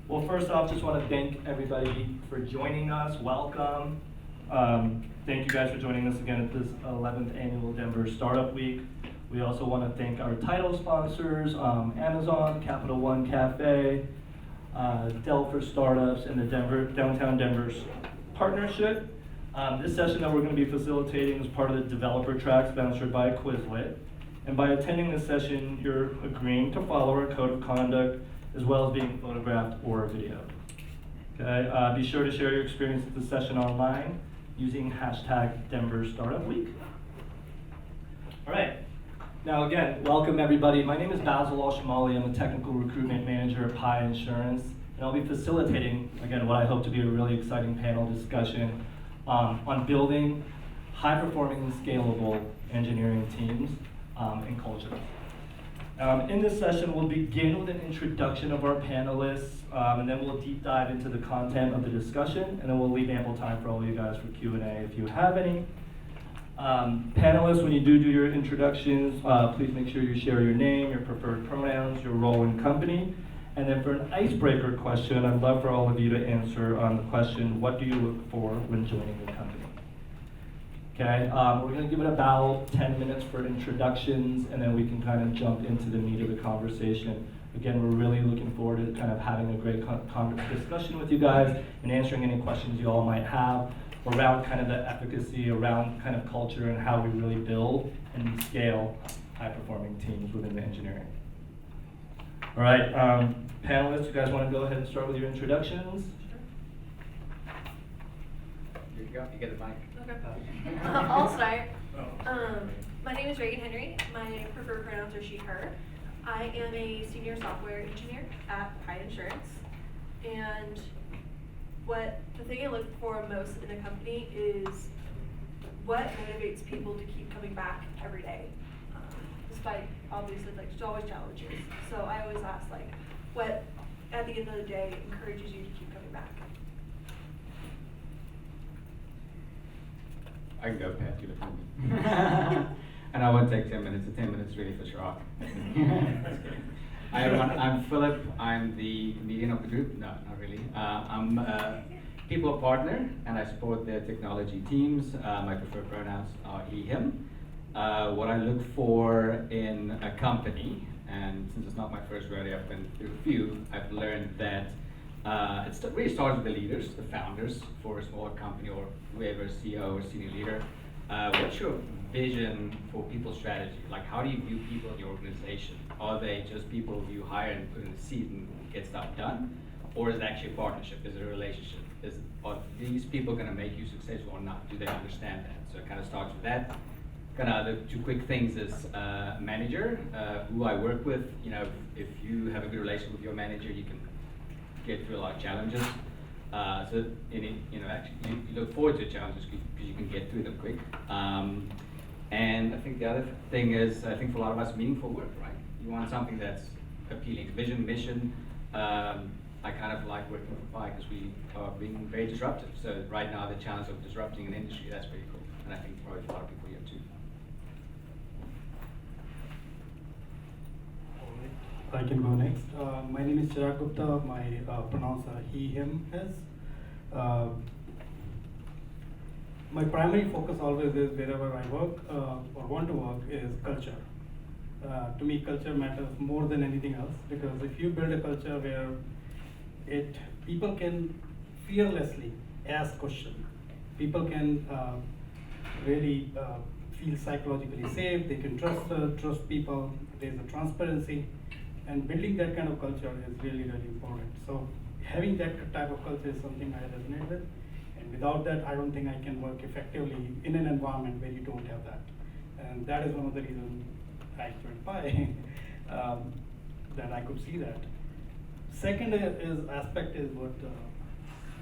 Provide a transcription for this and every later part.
Well, first off, just want to thank everybody for joining us. Welcome. Thank you guys for joining us again at this 11th Annual Denver Startup Week. We also want to thank our title sponsors, Amazon, Capital One Cafe, Dell for Startups, and the Downtown Denver Partnership. This session that we're going to be facilitating is part of the developer track sponsored by Quizlet. And by attending this session, you're agreeing to follow our code of conduct as well as being photographed or videoed. Okay, be sure to share your experience at the session online using hashtag Denver Startup Week. All right, now again, welcome everybody. My name is Basil Al-Shamali. I'm a technical recruitment manager at Pi Insurance, and I'll be facilitating, again, what I hope to be a really exciting panel discussion on building high-performing and scalable engineering teams and culture. In this session, we'll begin with an introduction of our panelists, and then we'll deep dive into the content of the discussion, and then we'll leave ample time for all you guys for Q&A if you have any. Panelists, when you do your introductions, please make sure you share your name, your preferred pronouns, your role and company. And then for an icebreaker question, I'd love for all of you to answer on the question, what do you look for when joining the company? Okay, we're going to give it about 10 minutes for introductions, and then we can kind of jump into the meat of the conversation. Again, we're really looking forward to kind of having a great discussion with you guys and answering any questions you all might have around kind of the efficacy, around kind of culture and how we really build and scale high-performing teams within the engineering. All right, panelists, you guys want to go ahead and start with your introductions? Here you go, you get the mic. Okay. I'll start. My name is Reagan Henry. My preferred pronouns are she, her. I am a senior software engineer at Pi Insurance. And the thing I look for most in a company is what motivates people to keep coming back every day. Despite, obviously, like, there's always challenges. So I always ask, like, what, at the end of the day, encourages you to keep coming back? I can go, Pat, you look at me. And I won't take 10 minutes. The 10 minutes really for sure. Hi everyone, I'm Philip. I'm the comedian of the group. No, not really. I'm a people partner, and I support the technology teams. My preferred pronouns are he, him. What I look for in a company, and since it's not my first rodeo, I've been through a few, I've learned that it really starts with the leaders, the founders for a smaller company or whoever, CEO or senior leader. What's your vision for people strategy? Like, how do you view people in your organization? Are they just people who you hire and put in a seat and get stuff done? Or is it actually a partnership? Is it a relationship? Are these people going to make you successful or not? Do they understand that? So it kind of starts with that. Kind of the two quick things is manager, who I work with. You know, if you have a good relationship with your manager, you can get through a lot of challenges. So actually, you look forward to challenges because you can get through them quick. And I think the other thing is, I think for a lot of us, meaningful work, right? You want something that's appealing. Vision, mission. I kind of like working with Pi because we are being very disruptive. So right now, the challenge of disrupting an industry, that's pretty cool. And I think probably for a lot of people here too. I can go next. My name is Chirag Gupta. My pronouns are he, him, his. My primary focus always is wherever I work or want to work is culture. To me, culture matters more than anything else, because if you build a culture where people can fearlessly ask questions, people can really feel psychologically safe, they can trust people, there's a transparency. And building that kind of culture is really, really important. So having that type of culture is something I resonate with. And without that, I don't think I can work effectively in an environment where you don't have that. And that is one of the reasons I joined Pi, that I could see that. Second aspect is what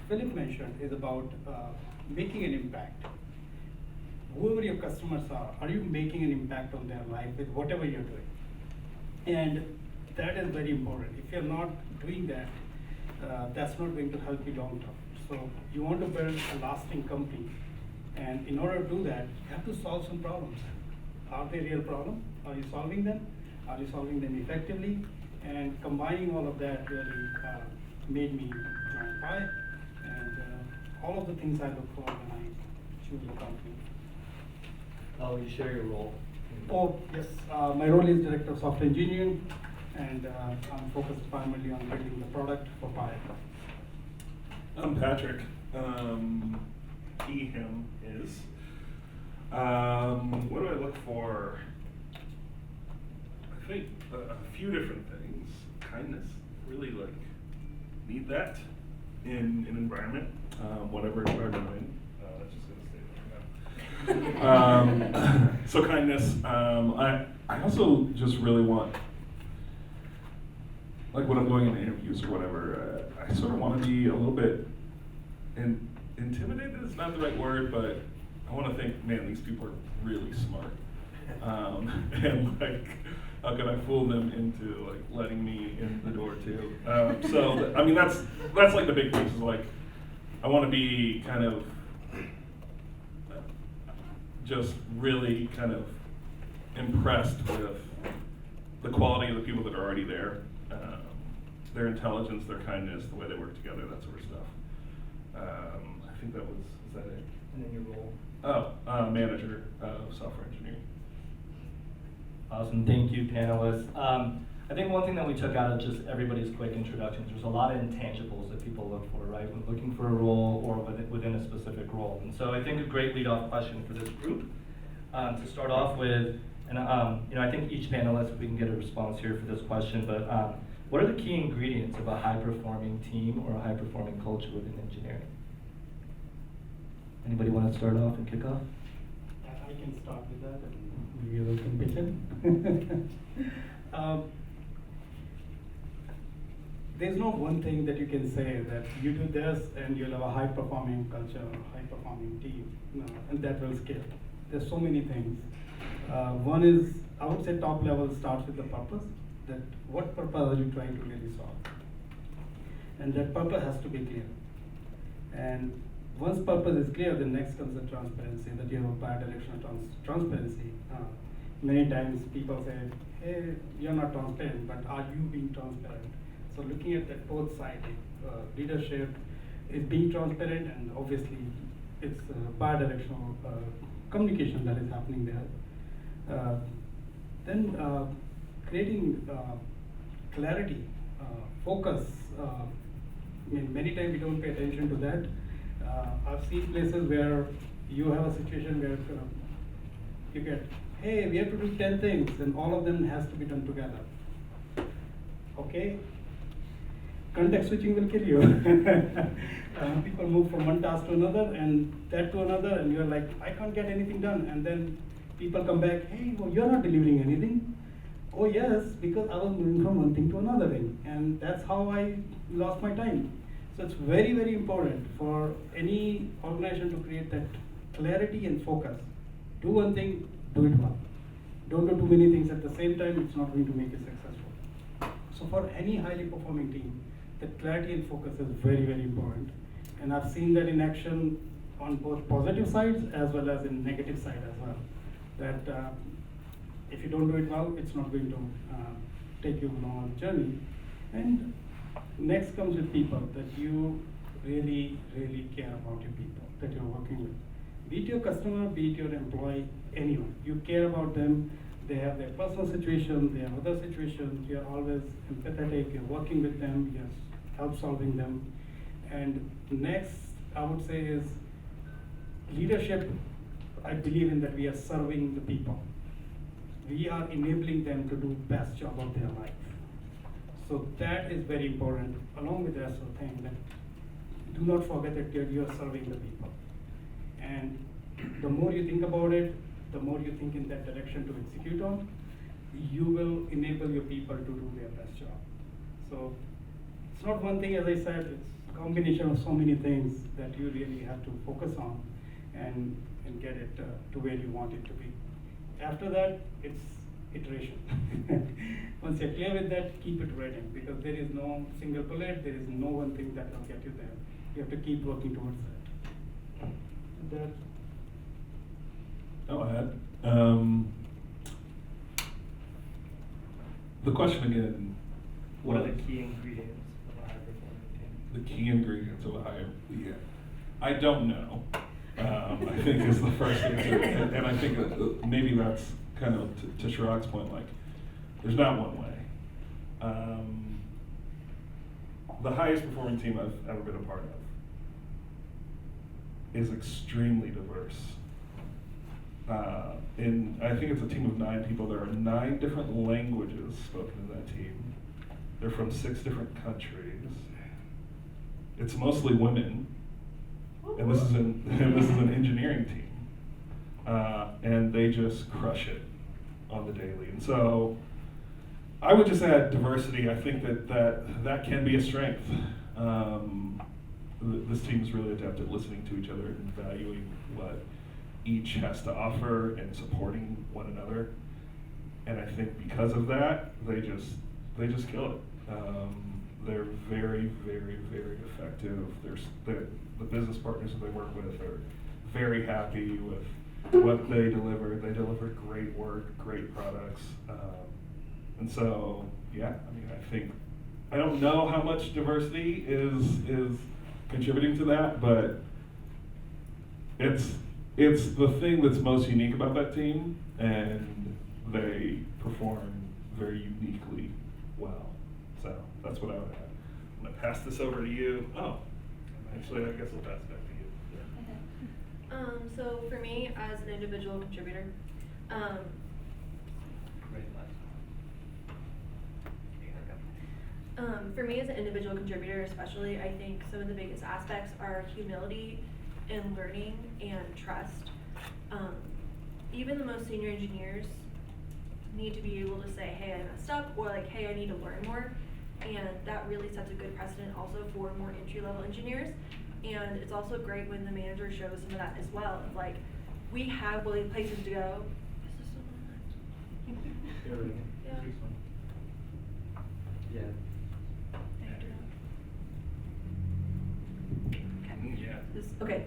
Philip mentioned, is about making an impact. Whoever your customers are you making an impact on their life with whatever you're doing? And that is very important. If you're not doing that, that's not going to help you long term. So you want to build a lasting company, and in order to do that, you have to solve some problems. Are they real problems? Are you solving them? Are you solving them effectively? And combining all of that really made me join Pi, and all of the things I look for when I choose a company. Oh, you share your role. Oh, yes, my role is Director of Software Engineering, and I'm focused primarily on building the product for Pi. I'm Patrick. He, him, is. What do I look for? I think a few different things. Kindness, really need that in an environment, whatever environment I'm in. That's just gonna stay like that. So kindness. I also just really want, like when I'm going into interviews or whatever, I sort of want to be a little bit intimidated is not the right word, but I want to think, man, these people are really smart. And how can I fool them into letting me in the door too? So I mean, that's like the big piece is I want to be kind of just really kind of impressed with the quality of the people that are already there, their intelligence, their kindness, the way they work together, that sort of stuff. I think is that it? And then your role. Oh, manager of software engineering. Awesome, thank you, panelists. I think one thing that we took out of just everybody's quick introductions, there's a lot of intangibles that people look for, right? When looking for a role or within a specific role. And so I think a great lead-off question for this group to start off with, and I think each panelist, if we can get a response here for this question, but what are the key ingredients of a high-performing team or a high-performing culture within engineering? Anybody want to start off and kick off? I can start with that, and maybe you can pitch in. There's no one thing that you can say that you do this and you'll have a high-performing culture or high-performing team, and that will scale. There's so many things. One is, I would say top level starts with the purpose, that what purpose are you trying to really solve? And that purpose has to be clear. And once purpose is clear, then next comes the transparency, that you have a bi-directional transparency. Many times people say, hey, you're not transparent, but are you being transparent? So looking at that both sides, leadership is being transparent, and obviously it's bi-directional communication that is happening there. Then creating clarity, focus. I mean, many times we don't pay attention to that. I've seen places where you have a situation where you get, hey, we have to do 10 things, and all of them has to be done together. Okay? Context switching will kill you. People move from one task to another, and that to another, and you're like, I can't get anything done. And then people come back, hey, well, you're not delivering anything. Oh yes, because I was moving from one thing to another thing, and that's how I lost my time. So it's very, very important for any organization to create that clarity and focus. Do one thing, do it well. Don't do too many things at the same time, it's not going to make you successful. So for any highly performing team, that clarity and focus is very, very important. And I've seen that in action on both positive sides as well as in negative side as well. That if you don't do it well, it's not going to take you along on the journey. And next comes with people, that you really, really care about your people that you're working with. Be it your customer, be it your employee, anyone. You care about them. They have their personal situation, they have other situations. You're always empathetic, you're working with them, you're help solving them. And next, I would say, is leadership. I believe in that we are serving the people. We are enabling them to do best job of their life. So that is very important, along with the rest of the thing, that do not forget that you are serving the people. And the more you think about it, the more you think in that direction to execute on, you will enable your people to do their best job. So it's not one thing, as I said, it's a combination of so many things that you really have to focus on and get it to where you want it to be. After that, it's iteration. Once you're clear with that, keep iterating, because there is no single bullet, there is no one thing that will get you there. You have to keep working towards that. I'll add. The question again. What are the key ingredients of a high-performing team? the key ingredients of a hire? Yeah, I don't know. I think is the first answer, and I think maybe that's kind of to Chirag's point. Like, there's not one way. The highest performing team I've ever been a part of is extremely diverse. I think it's a team of 9 people. There are 9 different languages spoken in that team. They're from 6 different countries. It's mostly women, and this is an engineering team, and they just crush it on the daily. And so, I would just add diversity. I think that can be a strength. This team is really adept at listening to each other and valuing what each has to offer and supporting one another. And I think because of that, they just kill it. They're very, very, very effective. The business partners that they work with are very happy with what they deliver. They deliver great work, great products. And so, yeah, I mean, I don't know how much diversity is contributing to that, but it's the thing that's most unique about that team, and they perform very uniquely well. So that's what I would add. I'm gonna pass this over to you. Oh, actually, I guess I'll pass it back to you. So for me, as an individual contributor, for me as an individual contributor especially, I think some of the biggest aspects are humility and learning and trust. Even the most senior engineers need to be able to say, hey, I messed up, or like, hey, I need to learn more. And that really sets a good precedent also for more entry-level engineers. And it's also great when the manager shows some of that as well. Of like, we have places to go. Is this still on? Yeah. Yeah. Okay.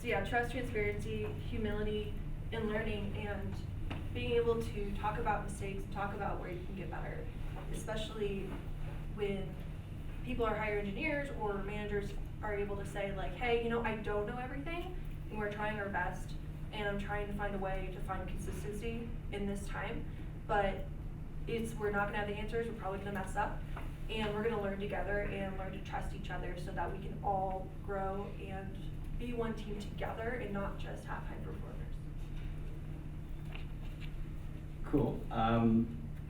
So yeah, trust, transparency, humility, and learning, and being able to talk about mistakes, talk about where you can get better, especially when people are higher engineers or managers are able to say like, hey, you know, I don't know everything, and we're trying our best, and I'm trying to find a way to find consistency in this time, but we're not gonna have the answers, we're probably gonna mess up, and we're gonna learn together and learn to trust each other so that we can all grow and be one team together and not just have high performers. Cool.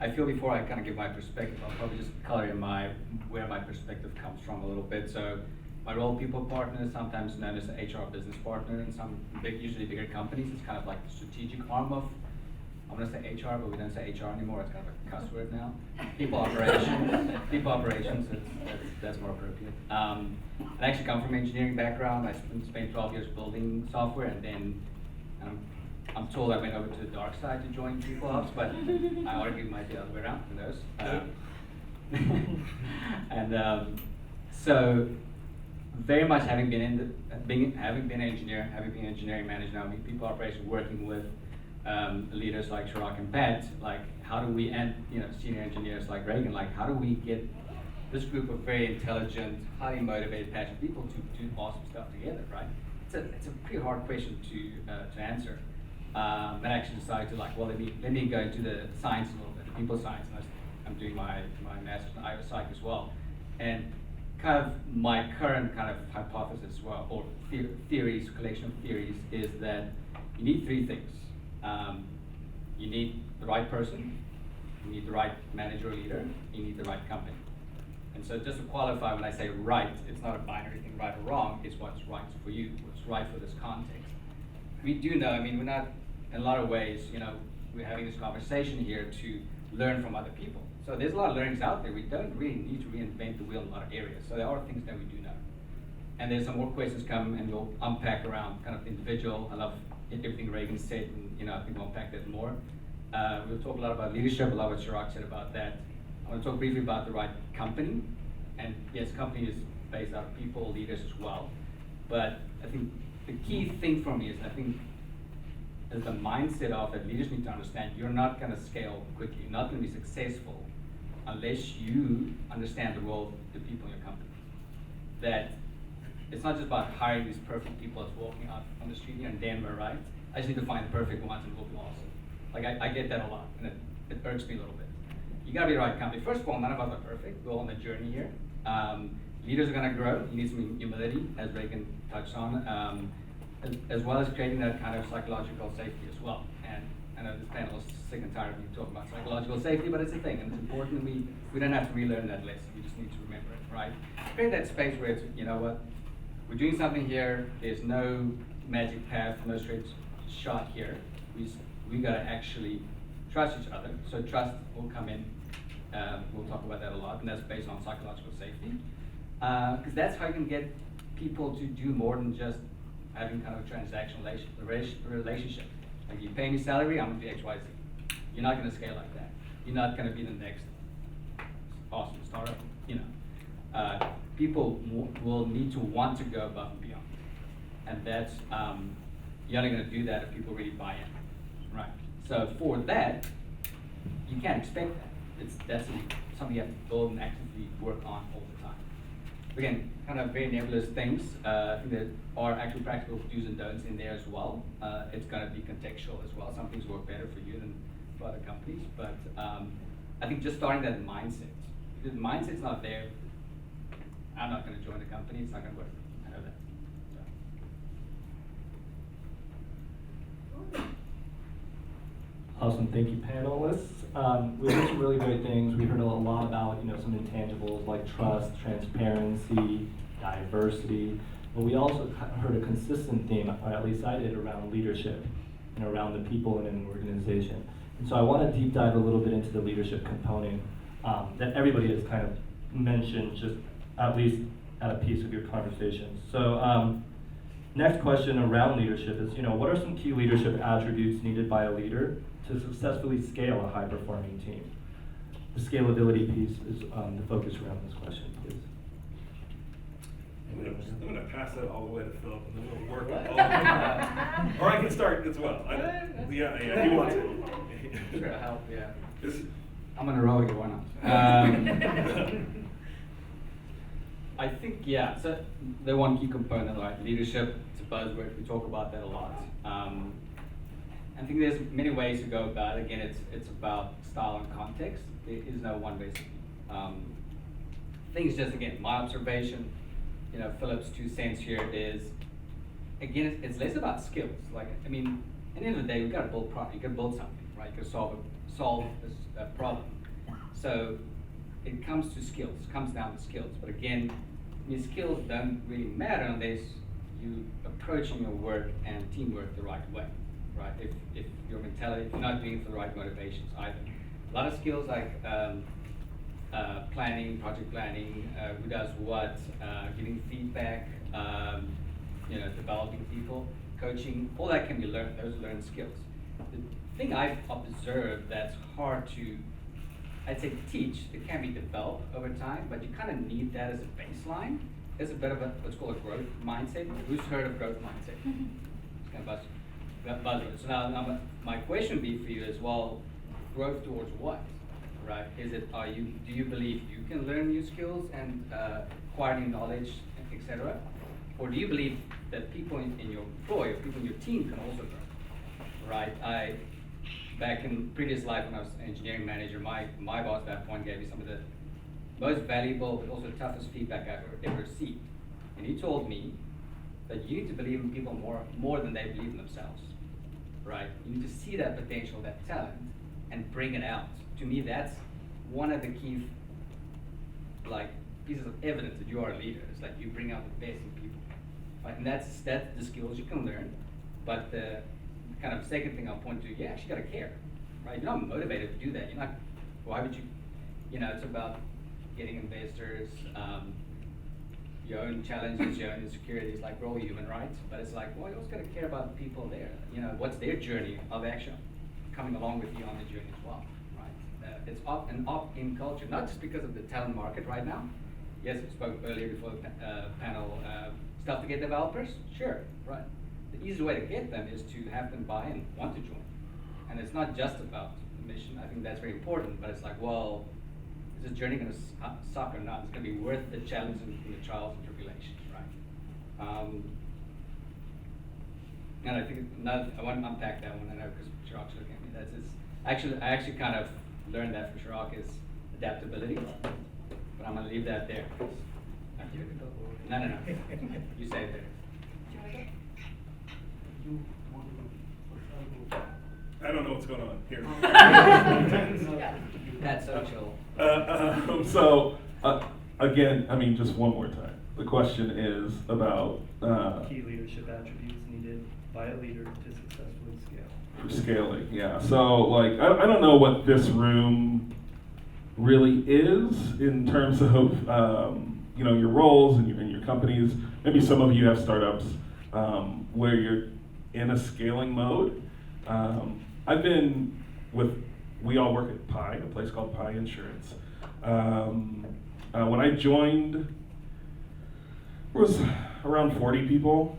I feel before I kind of give my perspective, I'll probably just color in where my perspective comes from a little bit. So my role, people partner, sometimes known as the HR business partner in some usually bigger companies. It's kind of like the strategic arm of, I'm gonna say HR, but we don't say HR anymore. It's kind of a cuss word now. People operations. That's more appropriate. I actually come from an engineering background. I spent 12 years building software, and then I'm told I went over to the dark side to join people ops, but I argue it might be the other way around. Who knows? And so very much having been an engineer, having been an engineering manager now, people operations, working with leaders like Chirag and Pat, like how do we, and senior engineers like Reagan, like how do we get this group of very intelligent, highly motivated, passionate people to do awesome stuff together, right? It's a pretty hard question to answer. And I actually decided to like, well, let me go into the science a little bit, the people science, and I'm doing my master's in IO Psych as well. And kind of my current kind of hypothesis as well, or theories, collection of theories, is that you need 3 things. You need the right person, you need the right manager or leader, you need the right company. And so just to qualify, when I say right, it's not a binary thing, right or wrong, it's what's right for you, what's right for this context. We do know, I mean, we're not, in a lot of ways, we're having this conversation here to learn from other people. So there's a lot of learnings out there. We don't really need to reinvent the wheel in a lot of areas. So there are things that we do know. And there's some more questions come, and we'll unpack around kind of individual. I love everything Reagan said, and I think we'll unpack that more. We'll talk a lot about leadership, a lot what Chirag said about that. I want to talk briefly about the right company. And yes, company is based out of people, leaders as well. But I think the key thing for me is, I think, is the mindset of that leaders need to understand you're not going to scale quickly. You're not going to be successful unless you understand the role of the people in your company. That it's not just about hiring these perfect people that's walking out on the street here in Denver, right? I just need to find the perfect ones and book them also. Like I get that a lot, and it irks me a little bit. You gotta be the right company. First of all, none of us are perfect. We're all on the journey here. Leaders are gonna grow. You need some humility, as Reagan touched on, as well as creating that kind of psychological safety as well. And I know this panel is sick and tired of me talking about psychological safety, but it's a thing, and it's important. We don't have to relearn that lesson. We just need to remember it, right? Create that space where it's, you know what, we're doing something here. There's no magic path, no straight shot here. We gotta actually trust each other. So trust will come in. We'll talk about that a lot, and that's based on psychological safety. Because that's how you can get people to do more than just having kind of a transactional relationship. Like, you pay me salary, I'm gonna do X, Y, Z. You're not gonna scale like that. You're not gonna be the next awesome startup, you know. People will need to want to go above and beyond. And that's, you're only gonna do that if people really buy in, right? So for that, you can't expect that. That's something you have to build and actively work on all the time. Again, kind of very nebulous things. I think there are actual practical do's and don'ts in there as well. It's going to be contextual as well. Some things work better for you than for other companies. But I think just starting that mindset. If the mindset's not there, I'm not going to join the company. It's not going to work. I know that. So. Awesome, thank you, panelists. We heard some really great things. We heard a lot about, some intangibles like trust, transparency, diversity. But we also heard a consistent theme, or at least I did, around leadership and around the people in an organization. And so I want to deep dive a little bit into the leadership component that everybody has kind of mentioned, just at least at a piece of your conversation. So next question around leadership is, what are some key leadership attributes needed by a leader to successfully scale a high-performing team? The scalability piece is the focus around this question, please. I'm gonna pass that all the way to Philip, and then we'll work it all the way. Or I can start as well. Yeah, you want to. Sure, I'll help, yeah. This- I'm on a roll here, why not? I think, yeah, so the one key component, like leadership, it's a buzzword, we talk about that a lot. I think there's many ways to go about it. Again, it's about style and context. There is no one recipe. Things just, again, my observation, Philip's 2 cents here is, again, it's less about skills. Like, at the end of the day, we've got to build product. You got to build something, right? You got to solve a problem. So it comes to skills, it comes down to skills. But again, your skills don't really matter unless you approaching your work and teamwork the right way, right? If your mentality, if you're not doing it for the right motivations either. A lot of skills like planning, project planning, who does what, giving feedback, developing people, coaching, all that can be learned. Those are learned skills. The thing I've observed that's hard to, I'd say, teach, it can be developed over time, but you kind of need that as a baseline. It's a bit of what's called a growth mindset. Who's heard of growth mindset? It's kind of buzzword. So now my question would be for you is, well, growth towards what, right? Do you believe you can learn new skills and acquire new knowledge, etc.? Or do you believe that people in your employ or people in your team can also grow, right? Back in previous life when I was an engineering manager, my boss at that point gave me some of the most valuable but also toughest feedback I've ever received. And he told me that you need to believe in people more than they believe in themselves, right? You need to see that potential, that talent, and bring it out. To me, that's one of the key pieces of evidence that you are a leader. It's like you bring out the best in people, right? And that's the skills you can learn. But the kind of second thing I'll point to, you actually got to care, right? You're not motivated to do that. You're not. Why would you? It's about getting investors, your own challenges, your own insecurities. Like, we're all human, right? But it's like, well, you also got to care about the people there. What's their journey of action, coming along with you on the journey as well, right? It's up in culture, not just because of the talent market right now. Yes, I spoke earlier before the panel. Stuff to get developers, sure, right? The easy way to get them is to have them buy in, want to join. And it's not just about the mission. I think that's very important, but it's like, well, is this journey going to suck or not? It's going to be worth the challenges and the trials and tribulations, right? And I think I want to unpack that one, I know, because Chirag's looking at me. I actually kind of learned that from Chirag is adaptability, but I'm going to leave that there. No. You say it there. I don't know what's going on here. That's so chill. Again, I mean, just one more time. The question is about Key leadership attributes needed by a leader to successfully scale. for scaling. Yeah. So, like, I don't know what this room really is in terms of you know, your roles and your companies. Maybe some of you have startups where you're in a scaling mode. We all work at Pi, a place called Pi Insurance. When I joined, it was around 40 people.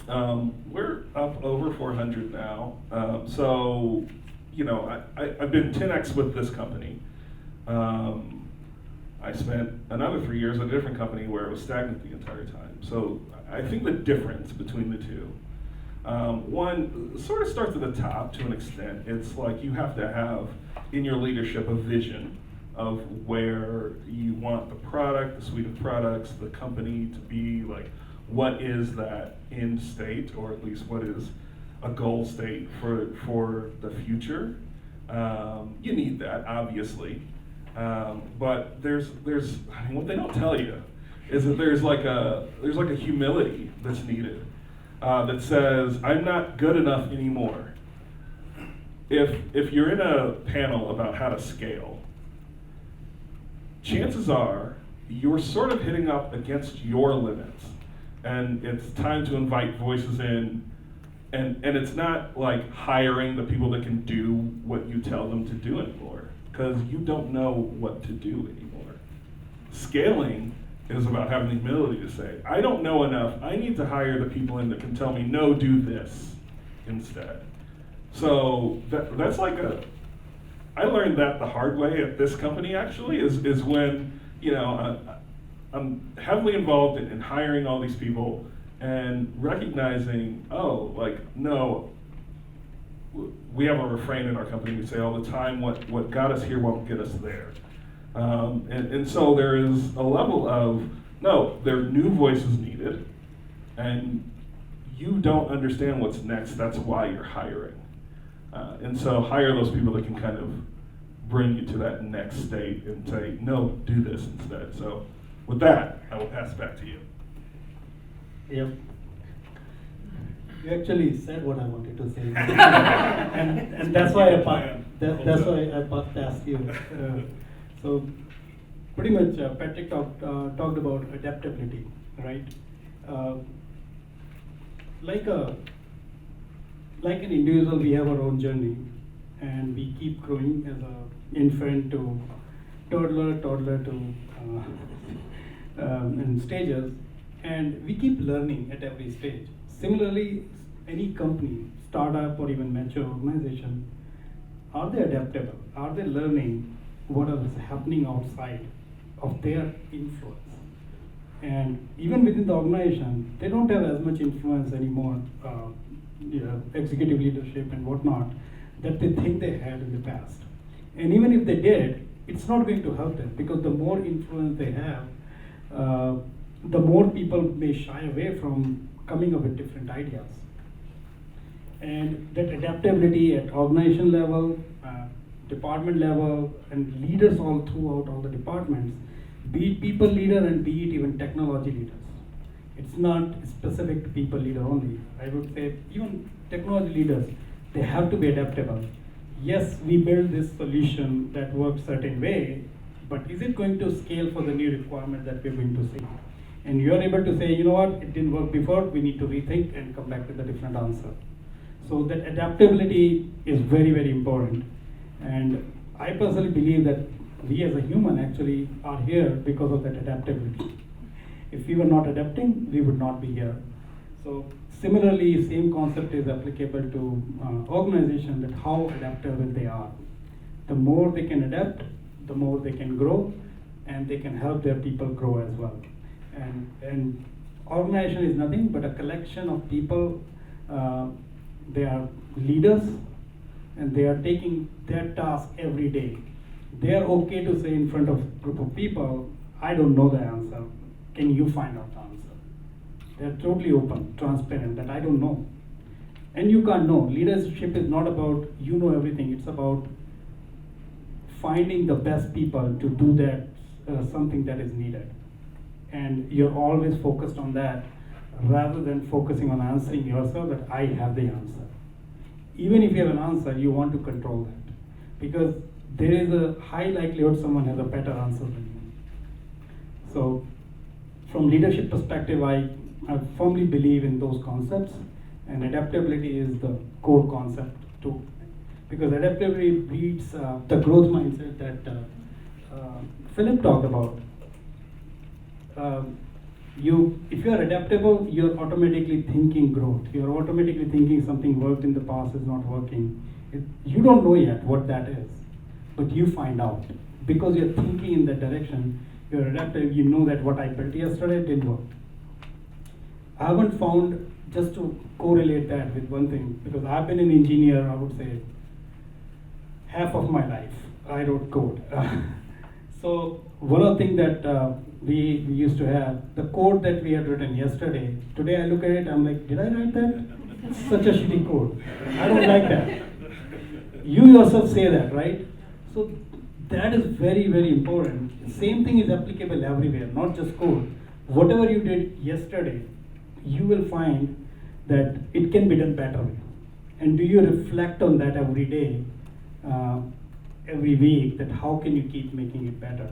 We're up over 400 now. So, you know, I've been 10x with this company. I spent another 3 years at a different company where it was stagnant the entire time. So I think the difference between the two, one sort of starts at the top to an extent. It's like you have to have in your leadership a vision of where you want the product, the suite of products, the company to be, like what is that end state, or at least what is a goal state for the future. You need that, obviously. But there's I mean, what they don't tell you is that there's like a humility that's needed that says I'm not good enough anymore. If you're in a panel about how to scale, chances are you're sort of hitting up against your limits, and it's time to invite voices in. And it's not like hiring the people that can do what you tell them to do anymore, because you don't know what to do anymore. Scaling is about having the humility to say, I don't know enough, I need to hire the people in that can tell me, no, do this instead. So that's like I learned that the hard way at this company actually, is when, you know, I'm heavily involved in hiring all these people and recognizing, oh, like, no, we have a refrain in our company. We say all the time, what got us here won't get us there. And so there is a level of, no, there are new voices needed, and you don't understand what's next. That's why you're hiring. And so hire those people that can kind of bring you to that next state and say, no, do this instead. So with that, I will pass it back to you. Yep. You actually said what I wanted to say, and that's why I asked you. So pretty much, Patrick talked about adaptability, right? Like an individual, we have our own journey, and we keep growing as an infant to toddler to in stages. And we keep learning at every stage. Similarly, any company, startup, or even mature organization, are they adaptable? Are they learning what is happening outside of their influence? And even within the organization, they don't have as much influence anymore, executive leadership and whatnot, that they think they had in the past. And even if they did, it's not going to help them, because the more influence they have, the more people may shy away from coming up with different ideas. And that adaptability at organization level, department level, and leaders all throughout all the departments, be it people leader and be it even technology leaders. It's not specific to people leader only. I would say even technology leaders, they have to be adaptable. Yes, we build this solution that works certain way, but is it going to scale for the new requirement that we're going to see? And you're able to say, you know what, it didn't work before, we need to rethink and come back with a different answer. So that adaptability is very, very important. And I personally believe that we as a human actually are here because of that adaptability. If we were not adapting, we would not be here. So similarly, same concept is applicable to organizations, that how adaptable they are. The more they can adapt, the more they can grow, and they can help their people grow as well. And organization is nothing but a collection of people. They are leaders, and they are taking their task every day. They are okay to say in front of a group of people, I don't know the answer. Can you find out the answer? They're totally open, transparent, that I don't know. And you can't know. Leadership is not about you know everything. It's about finding the best people to do that, something that is needed. And you're always focused on that rather than focusing on answering yourself that I have the answer. Even if you have an answer, you want to control that, because there is a high likelihood someone has a better answer than you. So from leadership perspective, I firmly believe in those concepts, and adaptability is the core concept too, because adaptability breeds the growth mindset that Philip talked about. If you are adaptable, you're automatically thinking growth. You're automatically thinking something worked in the past is not working. You don't know yet what that is, but you find out because you're thinking in that direction. You're adaptive. You know that what I built yesterday didn't work. I haven't found, just to correlate that with one thing, because I've been an engineer, I would say half of my life I wrote code. So one of the things that we used to have, the code that we had written yesterday, today I look at it, I'm like, did I write that? It's such a shitty code. I don't like that. You yourself say that, right? So that is very, very important. Same thing is applicable everywhere, not just code. Whatever you did yesterday, you will find that it can be done better. And do you reflect on that every day, every week, that how can you keep making it better?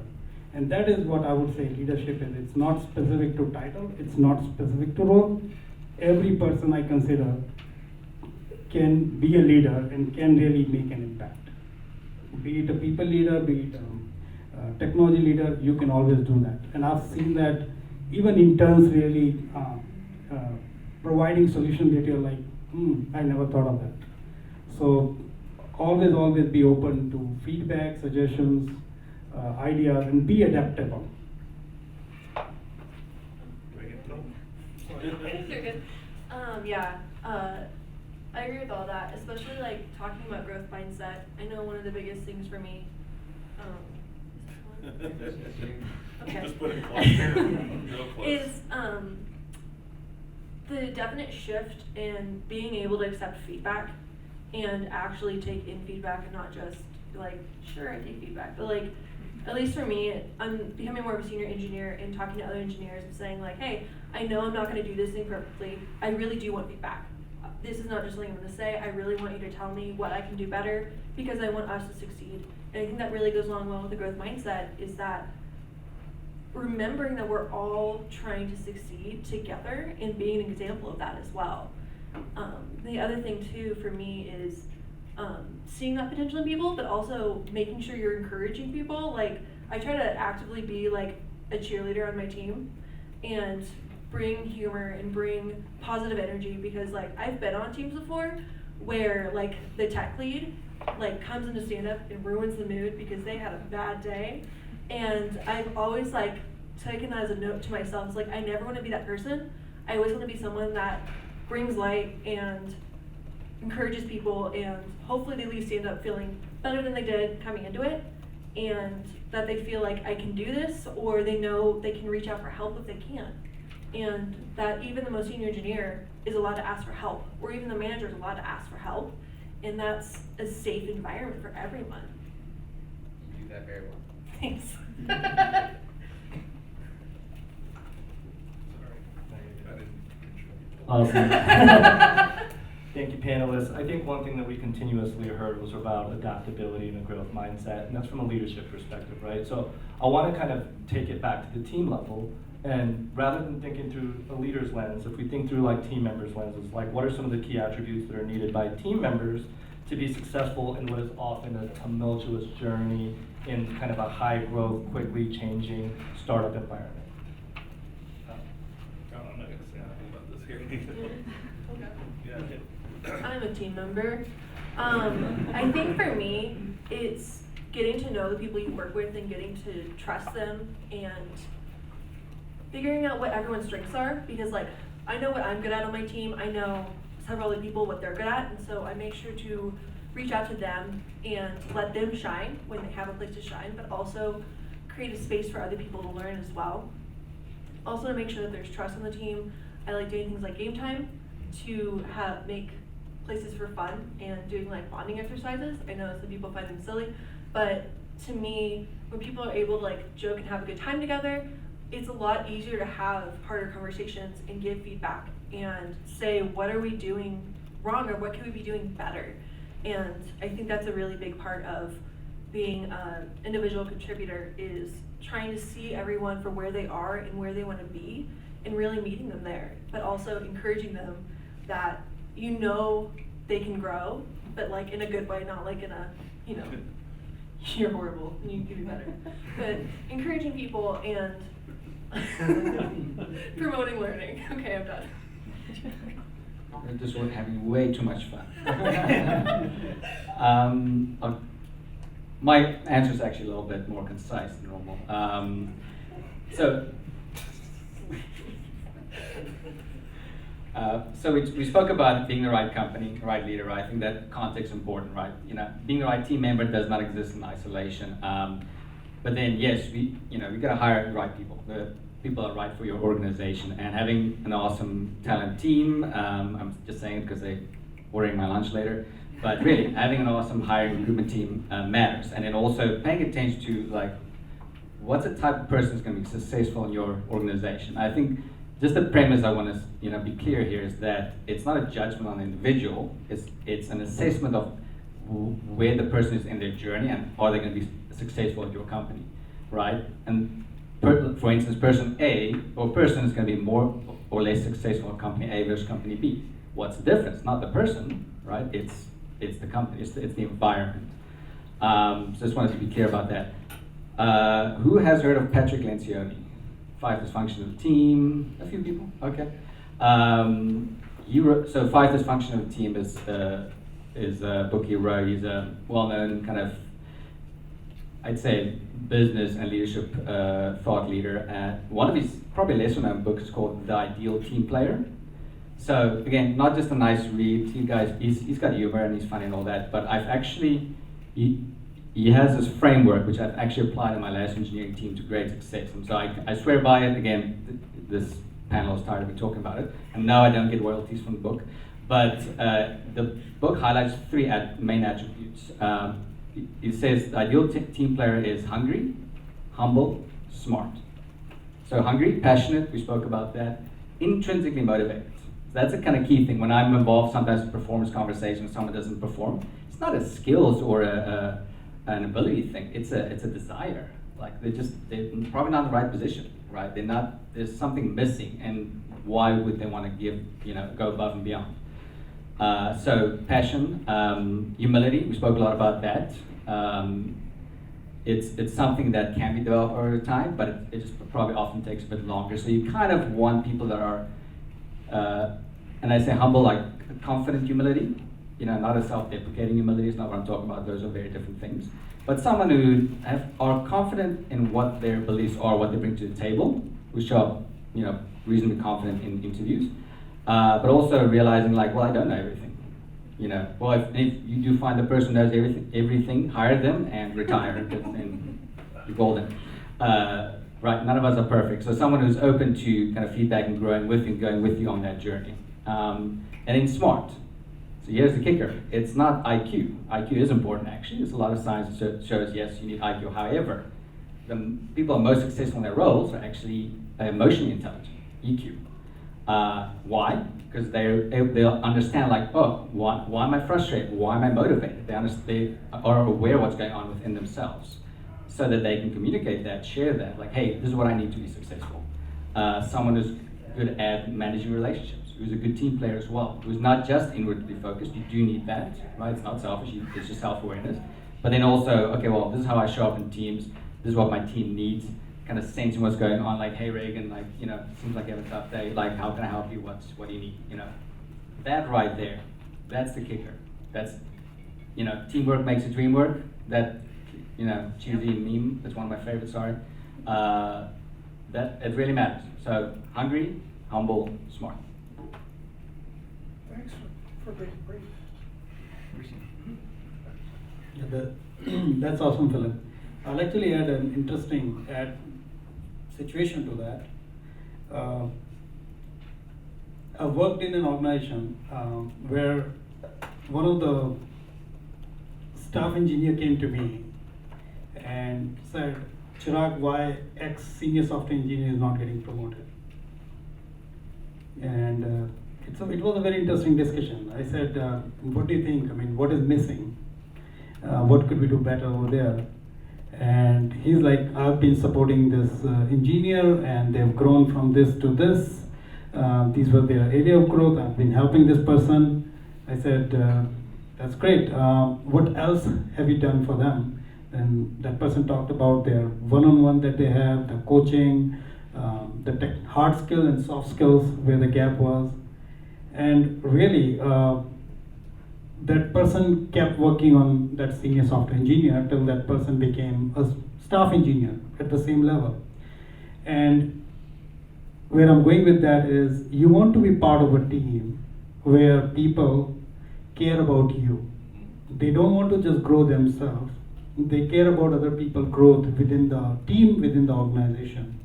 And that is what I would say leadership is. It's not specific to title, it's not specific to role. Every person I consider can be a leader and can really make an impact. Be it a people leader, be it a technology leader, you can always do that. And I've seen that even interns really providing solutions that you're like, I never thought of that. So always be open to feedback, suggestions, ideas, and be adaptable. You're good. I agree with all that, especially like talking about growth mindset. I know one of the biggest things for me. Okay. Just put it close here, real close. Is the definite shift in being able to accept feedback and actually take in feedback and not just like, sure, I take feedback, but like, at least for me, I'm becoming more of a senior engineer and talking to other engineers and saying like, hey, I know I'm not gonna do this thing perfectly. I really do want feedback. This is not just something I'm gonna say. I really want you to tell me what I can do better because I want us to succeed. And I think that really goes along well with the growth mindset, is that remembering that we're all trying to succeed together and being an example of that as well. The other thing too for me is seeing that potential in people, but also making sure you're encouraging people. Like, I try to actively be like a cheerleader on my team and bring humor and bring positive energy, because like I've been on teams before where like the tech lead like comes into stand up and ruins the mood because they had a bad day. And I've always like taken that as a note to myself. It's like, I never want to be that person. I always want to be someone that brings light and encourages people, and hopefully they leave stand up feeling better than they did coming into it, and that they feel like I can do this, or they know they can reach out for help if they can't. And that even the most senior engineer is allowed to ask for help, or even the manager is allowed to ask for help, and that's a safe environment for everyone. You do that very well. Thanks. Sorry, I didn't Awesome. Thank you, panelists. I think one thing that we continuously heard was about adaptability and a growth mindset, and that's from a leadership perspective, right? So I want to kind of take it back to the team level, and rather than thinking through a leader's lens, if we think through like team members' lenses, like what are some of the key attributes that are needed by team members to be successful in what is often a tumultuous journey in kind of a high growth, quickly changing startup environment? I'm not gonna say anything about this here. Yeah. I'm a team member. I think for me, it's getting to know the people you work with and getting to trust them and figuring out what everyone's strengths are, because like I know what I'm good at on my team, I know several other people what they're good at, and so I make sure to reach out to them and let them shine when they have a place to shine, but also create a space for other people to learn as well. Also to make sure that there's trust on the team, I like doing things like game time to make places for fun and doing like bonding exercises. I know some people find them silly, but to me, when people are able to like joke and have a good time together, it's a lot easier to have harder conversations and give feedback and say, what are we doing wrong or what can we be doing better? And I think that's a really big part of being an individual contributor, is trying to see everyone for where they are and where they want to be and really meeting them there, but also encouraging them that you know they can grow, but like in a good way, not like in a, you know, you're horrible and you can do better. But encouraging people and promoting learning. Okay, I'm done. We're just having way too much fun. My answer is actually a little bit more concise than normal. So we spoke about being the right company, the right leader, right? I think that context is important, right? You know, being the right team member does not exist in isolation. But then, yes, we gotta hire the right people. The people are right for your organization, and having an awesome talent team. I'm just saying it because they're ordering my lunch later. But really, having an awesome hiring recruitment team matters, and then also paying attention to like, what's the type of person who's going to be successful in your organization. I think just the premise I want to be clear here is that it's not a judgment on the individual. It's an assessment of where the person is in their journey and are they going to be successful at your company, right? And for instance, person A or person is going to be more or less successful at company A versus company B. What's the difference? Not the person, right? It's the company. It's the environment. So just wanted to be clear about that. Who has heard of Patrick Lencioni? 5 Dysfunctions of Team. A few people. Okay. So 5 Dysfunctions of Team is a book he wrote. He's a well-known kind of, I'd say, business and leadership thought leader. One of his probably lesser known books is called The Ideal Team Player. So again, not just a nice read. He's got humor and he's funny and all that. But I've actually he has this framework which I've actually applied in my last engineering team to great success. And so I swear by it. Again, this panel is tired of me talking about it, and no, I don't get royalties from the book. But the book highlights 3 main attributes. It says the ideal team player is hungry, humble, smart. So hungry, passionate, we spoke about that, intrinsically motivated. So that's a kind of key thing. When I'm involved sometimes in performance conversations, someone doesn't perform, it's not a skills or an ability thing, it's a desire. Like they're probably not in the right position, right? There's something missing, and why would they want to go above and beyond? So passion, humility, we spoke a lot about that. It's something that can be developed over time, but it just probably often takes a bit longer. So you kind of want people that are, and I say humble, like confident humility, not a self-deprecating humility, it's not what I'm talking about, those are very different things. But someone who are confident in what their beliefs are, what they bring to the table, which are, reasonably confident in interviews, but also realizing like, well, I don't know everything. Well, if you do find the person who knows everything, hire them and retire, and you're golden. Right, none of us are perfect. So someone who's open to kind of feedback and growing with you, going with you on that journey. And then smart. So here's the kicker. It's not IQ. IQ is important, actually. There's a lot of science that shows, yes, you need IQ. However, the people who are most successful in their roles are actually emotionally intelligent, EQ. Why? Because they'll understand like, oh, why am I frustrated? Why am I motivated? They are aware of what's going on within themselves, so that they can communicate that, share that, like, hey, this is what I need to be successful. Someone who's good at managing relationships, who's a good team player as well, who's not just inwardly focused, you do need that, right? It's not selfish, it's just self-awareness. But then also, okay, well, this is how I show up in teams, this is what my team needs, kind of sensing what's going on, like, hey Reagan, like, seems like you have a tough day, like, how can I help you, what do you need, That right there, that's the kicker. That's, teamwork makes the dream work. That, cheesy meme. That's one of my favorites. Sorry. That it really matters. So hungry, humble, smart. Thanks for being brief. That's awesome, Philip. I'll actually add an interesting situation to that. I worked in an organization where one of the staff engineer came to me and said, Chirag, why X senior software engineer is not getting promoted? And it was a very interesting discussion. I said, what do you think? I mean, what is missing? What could we do better over there? And he's like, I've been supporting this engineer and they've grown from this to this. These were their area of growth. I've been helping this person. I said, that's great. What else have you done for them? And that person talked about their one-on-one that they have, the coaching, the hard skill and soft skills where the gap was. And really, that person kept working on that senior software engineer until that person became a staff engineer at the same level. And where I'm going with that is you want to be part of a team where people care about you. They don't want to just grow themselves. They care about other people's growth within the team, within the organization.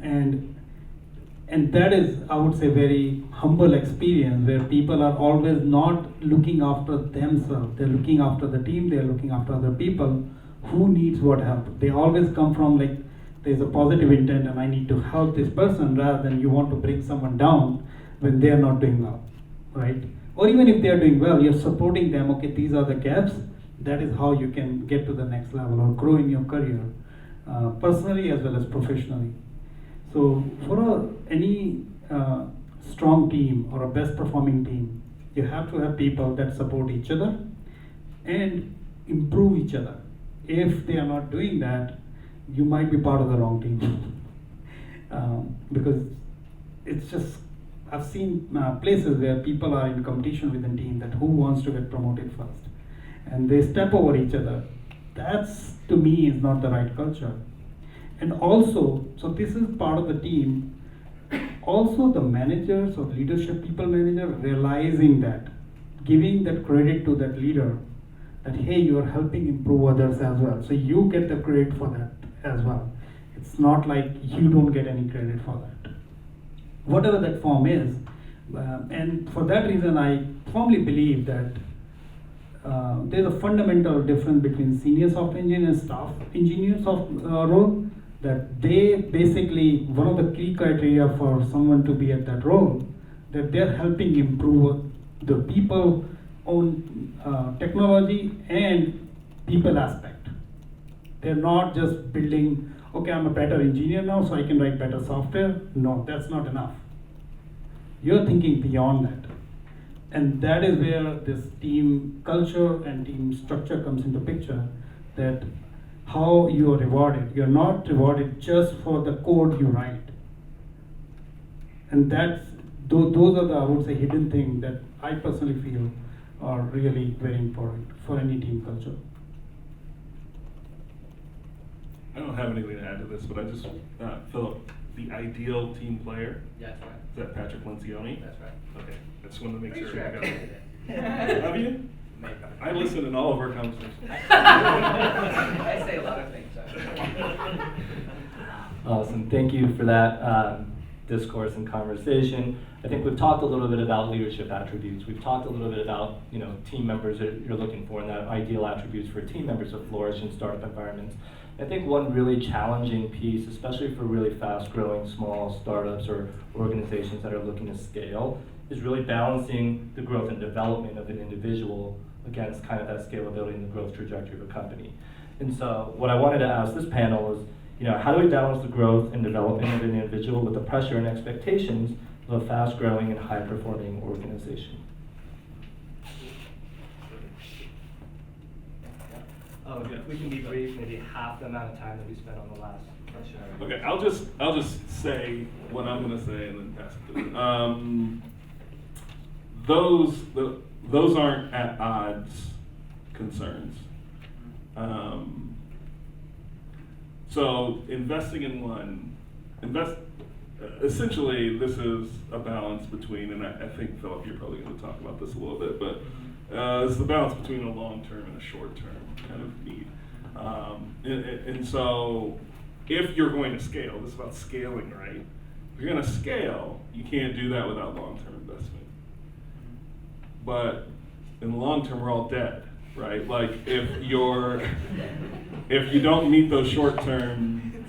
And that is, I would say, very humble experience where people are always not looking after themselves. They're looking after the team, they're looking after other people who needs what help. They always come from like, there's a positive intent and I need to help this person rather than you want to bring someone down when they're not doing well, right? Or even if they're doing well, you're supporting them, okay, these are the gaps, that is how you can get to the next level or grow in your career, personally as well as professionally. So for any strong team or a best performing team, you have to have people that support each other and improve each other. If they are not doing that, you might be part of the wrong team. Because it's just, I've seen places where people are in competition within team that who wants to get promoted first. And they step over each other. That's, to me, is not the right culture. And also, so this is part of the team, also the managers or leadership people manager realizing that, giving that credit to that leader, that hey, you are helping improve others as well. So you get the credit for that as well. It's not like you don't get any credit for that. Whatever that form is, and for that reason I firmly believe that there's a fundamental difference between senior software engineer and staff engineers role, that they basically, one of the key criteria for someone to be at that role, that they're helping improve the people own technology and people aspect. They're not just building, okay, I'm a better engineer now so I can write better software. No, that's not enough. You're thinking beyond that. And that is where this team culture and team structure comes into picture, that how you are rewarded. You're not rewarded just for the code you write. And that's, those are the, I would say, hidden things that I personally feel are really very important for any team culture. I don't have anything to add to this, but I just, Philip, the ideal team player, Yeah, that's right. is that Patrick Lencioni? That's right. Okay, I just wanted to make Pretty sure. sure I I got did it. Have you? Maybe. I listen in all of our conversations. I say a lot of things. Awesome, thank you for that discourse and conversation. I think we've talked a little bit about leadership attributes. We've talked a little bit about team members that you're looking for and that ideal attributes for team members to flourish in startup environments. I think one really challenging piece, especially for really fast-growing small startups or organizations that are looking to scale, is really balancing the growth and development of an individual against kind of that scalability and the growth trajectory of a company. And so what I wanted to ask this panel is, how do we balance the growth and development of an individual with the pressure and expectations of a fast-growing and high-performing organization? If we can be brief, maybe half the amount of time that we spent on the last question. Okay, I'll just say what I'm gonna say and then pass it to you. Those aren't at odds concerns. So investing in one, essentially this is a balance between, and I think Philip, you're probably going to talk about this a little bit, but it's the balance between a long-term and a short-term kind of need. And so if you're going to scale, this is about scaling, right? If you're going to scale, you can't do that without long-term investment. But in the long term, we're all dead, right? Like if you don't meet those short-term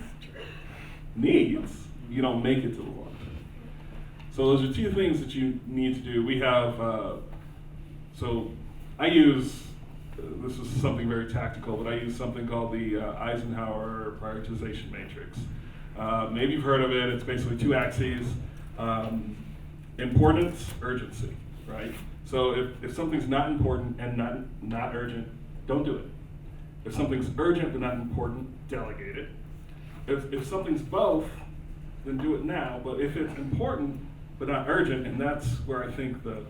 needs, you don't make it to the long term. So those are two things that you need to do. We have, so I use, this is something very tactical, but I use something called the Eisenhower prioritization matrix. Maybe you've heard of it. It's basically two axes, importance, urgency, right? So if something's not important and not urgent, don't do it. If something's urgent but not important, delegate it. If something's both, then do it now. But if it's important but not urgent, and that's where I think the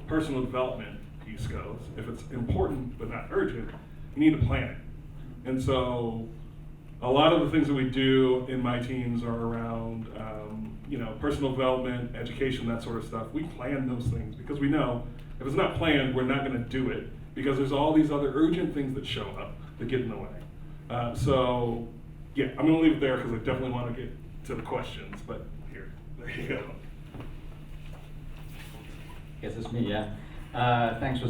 personal development piece goes. If it's important but not urgent, you need to plan it. And so a lot of the things that we do in my teams are around personal development, education, that sort of stuff. We plan those things because we know if it's not planned, we're not going to do it because there's all these other urgent things that show up that get in the way. So yeah, I'm going to leave it there because I definitely want to get to the questions, but there you go. Guess it's me, yeah. Thanks for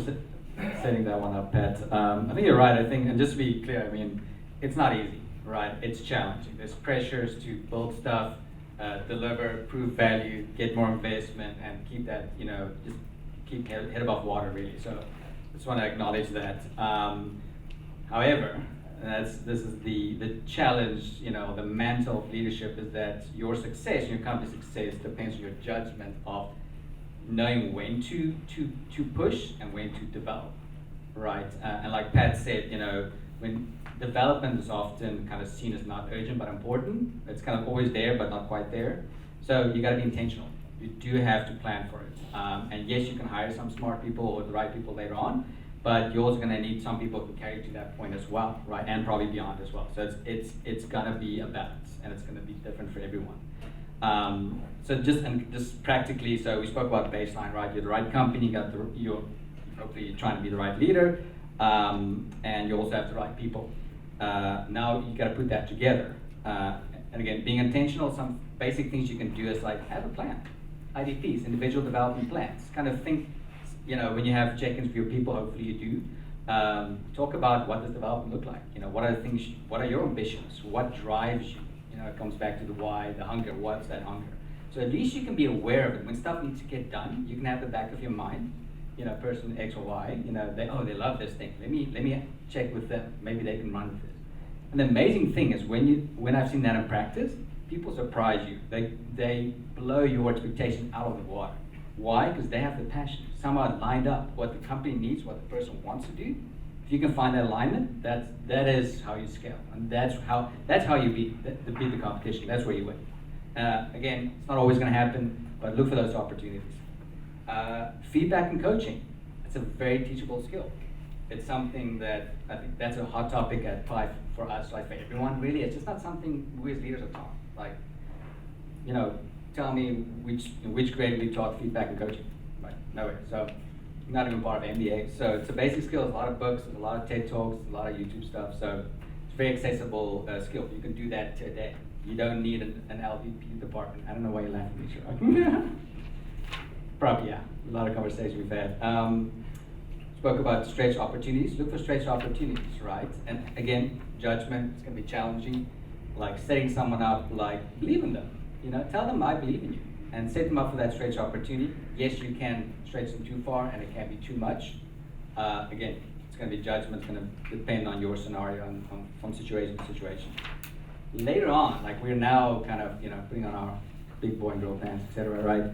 setting that one up, Pat. I think you're right. I think, and just to be clear, I mean, it's not easy, right? It's challenging. There's pressures to build stuff, deliver, prove value, get more investment, and keep that, just keep head above water, really. So I just want to acknowledge that. However, this is the challenge, the mantle of leadership is that your success, your company's success, depends on your judgment of knowing when to push and when to develop, right? And like Pat said, when development is often kind of seen as not urgent but important, it's kind of always there but not quite there. So you got to be intentional. You do have to plan for it. And yes, you can hire some smart people or the right people later on, but you're also going to need some people who carry you to that point as well, right? And probably beyond as well. So it's going to be a balance, and it's going to be different for everyone. So just practically, so we spoke about baseline, right? You're the right company, you're hopefully you're trying to be the right leader, and you also have the right people. Now you got to put that together. And again, being intentional, some basic things you can do is like have a plan, IDPs, individual development plans. Kind of think, when you have check-ins for your people, hopefully you do. Talk about what does development look like. What are the things? What are your ambitions? What drives you? It comes back to the why, the hunger. What's that hunger? So at least you can be aware of it. When stuff needs to get done, you can have the back of your mind. Person X or Y. They love this thing. Let me check with them. Maybe they can run with this. And the amazing thing is when I've seen that in practice, people surprise you. They blow your expectation out of the water. Why? Because they have the passion. Somehow lined up what the company needs, what the person wants to do. If you can find that alignment, that is how you scale, and that's how you beat the competition. That's where you win. Again, it's not always going to happen, but look for those opportunities. Feedback and coaching. It's a very teachable skill. It's something that I think that's a hot topic at Pi for us, like for everyone. Really, it's just not something we as leaders are taught. Like, tell me which grade we taught feedback and coaching. Right? Nowhere. So. Not even part of MBA. So it's a basic skill. There's a lot of books, there's a lot of TED Talks, a lot of YouTube stuff. So it's a very accessible skill. You can do that today. You don't need an LVP department. I don't know why you're laughing, Richard. Probably, yeah. A lot of conversations we've had. Spoke about stretch opportunities. Look for stretch opportunities, right? And again, judgment, it's going to be challenging. Like setting someone up, like believe in them. Tell them I believe in you. And set them up for that stretch opportunity. Yes, you can stretch them too far, and it can be too much. Again, it's going to be judgment. It's going to depend on your scenario and from situation to situation. Later on, like we're now kind of putting on our big boy and girl pants, etc. Right?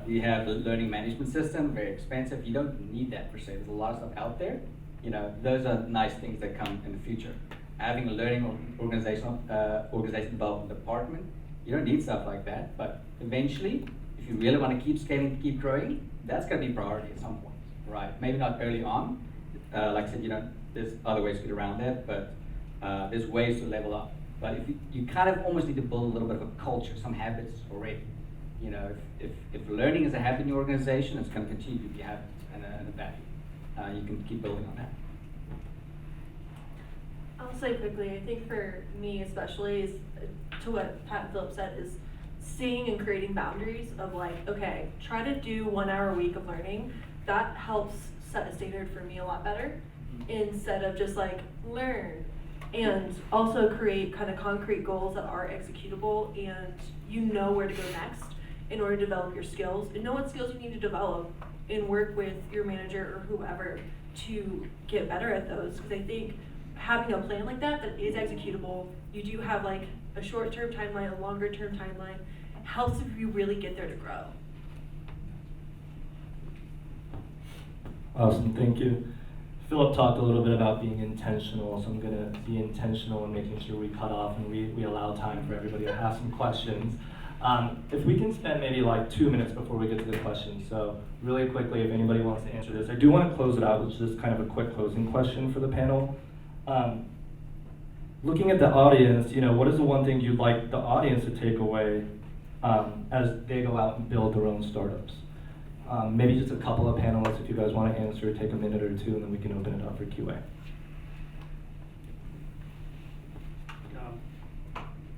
We have the learning management system, very expensive. You don't need that per se. There's a lot of stuff out there. Those are nice things that come in the future. Having a learning organizational development department. You don't need stuff like that, but eventually, if you really want to keep scaling, keep growing, that's going to be priority at some point, right? Maybe not early on. Like I said, there's other ways to get around that, but there's ways to level up. But if you kind of almost need to build a little bit of a culture, some habits already. You know, if learning is a habit in your organization, it's going to continue to be a habit and a value. You can keep building on that. I'll say quickly, I think for me especially, is to what Pat and Philip said, is seeing and creating boundaries of like, okay, try to do 1 hour a week of learning. That helps set a standard for me a lot better, instead of just like learn, and also create kind of concrete goals that are executable and you know where to go next in order to develop your skills and know what skills you need to develop and work with your manager or whoever to get better at those. Because I think having a plan like that is executable, you do have like a short-term timeline, a longer-term timeline, helps if you really get there to grow. Awesome, thank you. Philip talked a little bit about being intentional, so I'm gonna be intentional in making sure we cut off and we allow time for everybody to ask some questions. If we can spend maybe like 2 minutes before we get to the questions, so really quickly, if anybody wants to answer this, I do want to close it out with just kind of a quick closing question for the panel. Looking at the audience, you know, what is the one thing you'd like the audience to take away as they go out and build their own startups? Maybe just a couple of panelists, if you guys want to answer, take a minute or two, and then we can open it up for QA.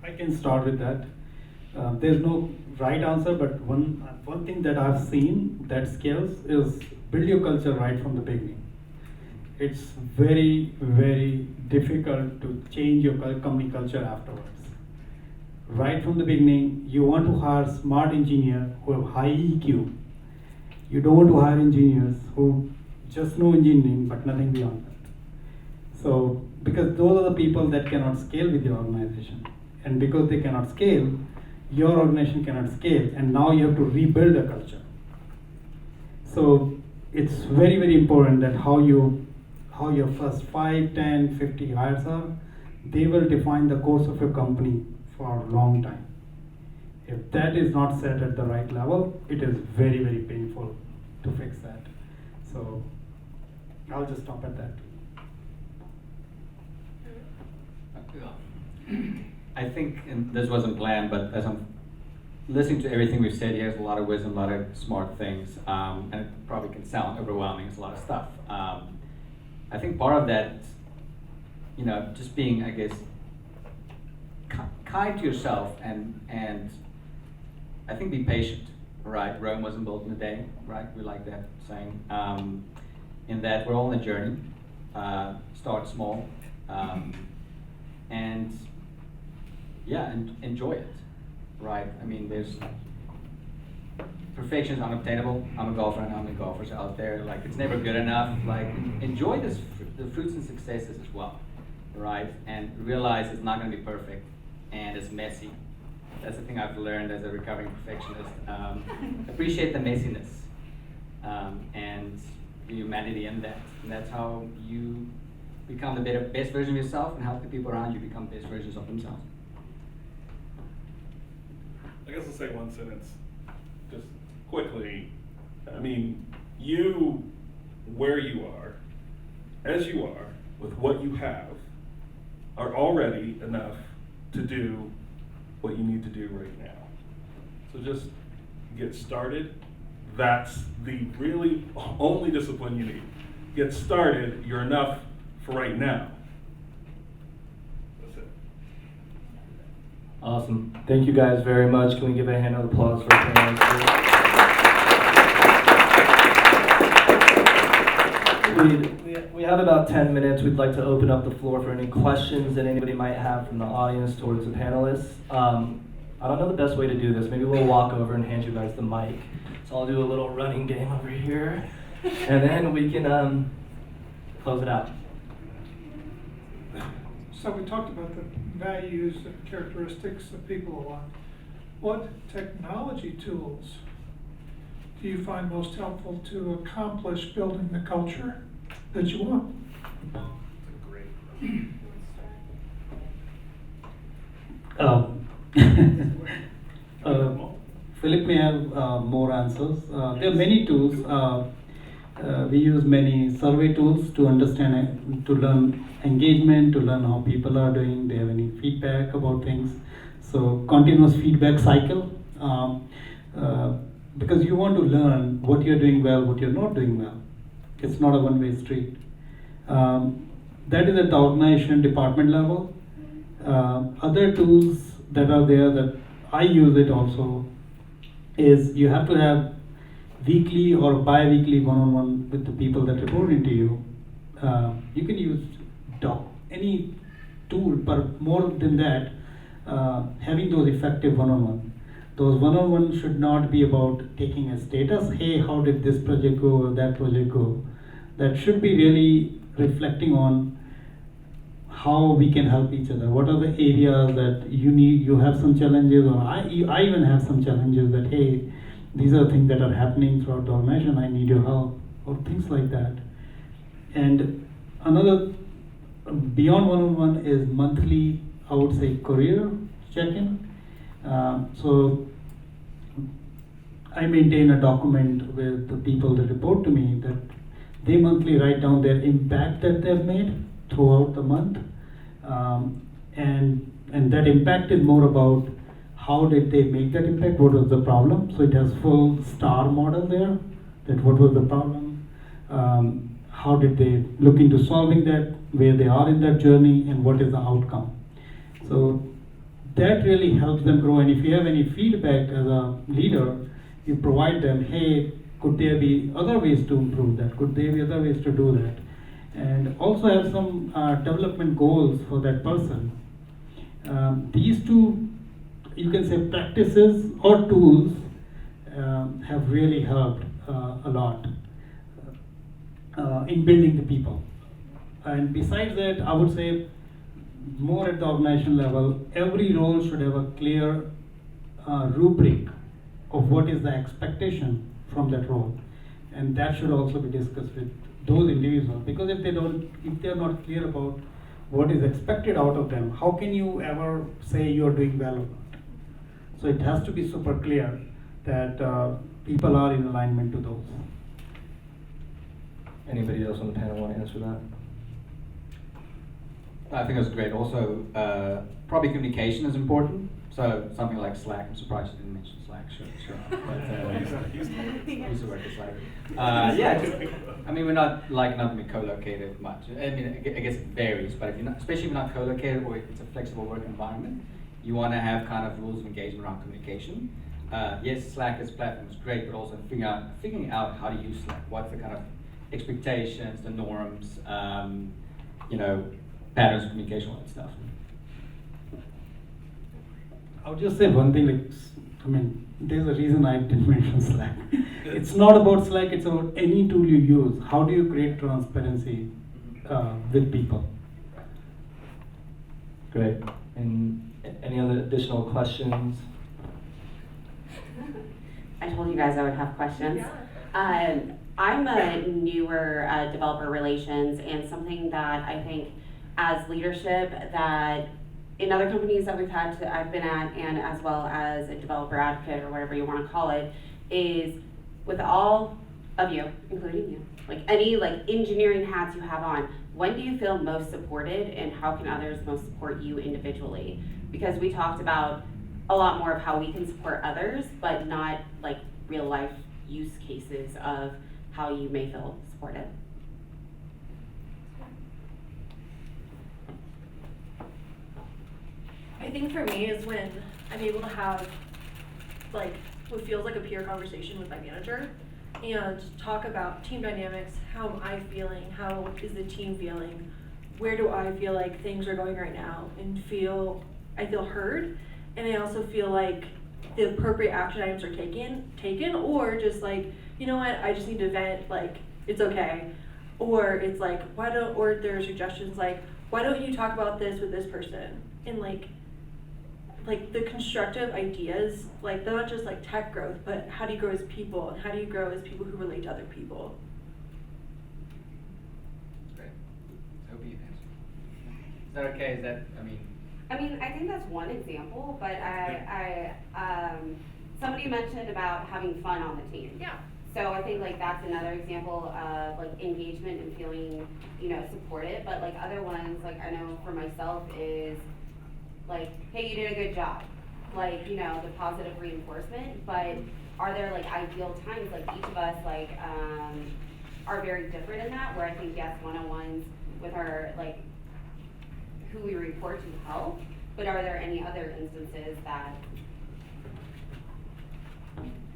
I can start with that. There's no right answer, but one thing that I've seen that scales is build your culture right from the beginning. It's very, very difficult to change your company culture afterwards. Right from the beginning, you want to hire smart engineers who have high EQ. You don't want to hire engineers who just know engineering but nothing beyond that. So, because those are the people that cannot scale with your organization. And because they cannot scale, your organization cannot scale, and now you have to rebuild a culture. So, it's very, very important that how your first 5, 10, 50 hires are, they will define the course of your company for a long time. If that is not set at the right level, it is very, very painful to fix that. So I'll just stop at that. I think, and this wasn't planned, but as I'm listening to everything we've said, he has a lot of wisdom, a lot of smart things, and it probably can sound overwhelming. It's a lot of stuff. I think part of that, you know, just being, I guess, kind to yourself, and I think be patient, right? Rome wasn't built in a day, right? We like that saying. In that we're all on a journey. Start small, and yeah, and enjoy it, right? I mean, there's perfection is unobtainable. I'm a golfer, and how many golfers are out there? Like, it's never good enough. Like, enjoy the fruits and successes as well, right? And realize it's not going to be perfect, and it's messy. That's the thing I've learned as a recovering perfectionist. Appreciate the messiness and the humanity in that. And that's how you become the best version of yourself and help the people around you become best versions of themselves. I guess I'll say one sentence, just quickly. I mean, you, where you are, as you are, with what you have, are already enough to do what you need to do right now. So just get started. That's the really only discipline you need. Get started, you're enough for right now. That's it. Awesome. Thank you guys very much. Can we give a hand of applause for panelists? We have about 10 minutes. We'd like to open up the floor for any questions that anybody might have from the audience towards the panelists. I don't know the best way to do this. Maybe we'll walk over and hand you guys the mic. So I'll do a little running game over here, and then we can close it out. So we talked about the values and characteristics of people a lot. What technology tools do you find most helpful to accomplish building the culture that you want? That's a great Philip may have more answers. There are many tools. We use many survey tools to understand, to learn engagement, to learn how people are doing, they have any feedback about things. So continuous feedback cycle, because you want to learn what you're doing well, what you're not doing well. It's not a one-way street. That is at the organization department level. Other tools that are there that I use it also is you have to have weekly or bi-weekly one-on-one with the people that report into you. You can use any tool, but more than that, having those effective one-on-one. Those one-on-one should not be about taking a status, hey, how did this project go or that project go? That should be really reflecting on how we can help each other. What are the areas that you have some challenges, or I even have some challenges that, hey, these are things that are happening throughout the organization, I need your help, or things like that. And another, beyond one-on-one is monthly, I would say, career check-in. So I maintain a document with the people that report to me that they monthly write down their impact that they've made throughout the month. And that impact is more about how did they make that impact, what was the problem. So it has full star model there, that what was the problem, how did they look into solving that, where they are in that journey, and what is the outcome. So that really helps them grow. And if you have any feedback as a leader, you provide them, hey, could there be other ways to improve that? Could there be other ways to do that? And also have some development goals for that person. These two, you can say, practices or tools have really helped a lot in building the people. And besides that, I would say more at the organization level, every role should have a clear rubric of what is the expectation from that role. And that should also be discussed with those individuals, because if they're not clear about what is expected out of them, how can you ever say you're doing well or not? So it has to be super clear that people are in alignment to those. Anybody else on the panel want to answer that? I think that's great. Also, probably communication is important. So something like Slack. I'm surprised you didn't mention Slack. Sure. But, I used to work with Slack. Yeah. I mean, we're not like not being co-located much. I mean, I guess it varies, but if you're not, especially if you're not co-located or if it's a flexible work environment, you want to have kind of rules of engagement around communication. Yes, Slack as a platform is great, but also figuring out how to use Slack. What's the kind of expectations, the norms, patterns of communication, all that stuff. I'll just say one thing, there's a reason I didn't mention Slack. It's not about Slack, it's about any tool you use. How do you create transparency with people? Great. And any other additional questions? I told you guys I would have questions. Yeah. I'm a newer developer relations, and something that I think as leadership that in other companies that I've been at, and as well as a developer advocate or whatever you want to call it, is with all of you, including you, like any engineering hats you have on, when do you feel most supported, and how can others most support you individually? Because we talked about a lot more of how we can support others, but not like real life use cases of how you may feel supported. I think for me is when I'm able to have what feels like a peer conversation with my manager and talk about team dynamics, how am I feeling, how is the team feeling, where do I feel like things are going right now, and I feel heard, and I also feel like the appropriate action items are taken, or just you know what, I just need to vent, it's okay, or it's or there are suggestions why don't you talk about this with this person, and the constructive ideas, they're not just tech growth, but how do you grow as people, and how do you grow as people who relate to other people? Great. Hope you answer. Is that okay? I think that's one example, but somebody mentioned about having fun on the team. Yeah. So I think like that's another example of like engagement and feeling, you know, supported. But like other ones, like I know for myself is like, hey, you did a good job. Like, you know, the positive reinforcement. But are there like ideal times? Like each of us like are very different in that, where I think yes, one-on-ones with our like who we report to help. But are there any other instances that?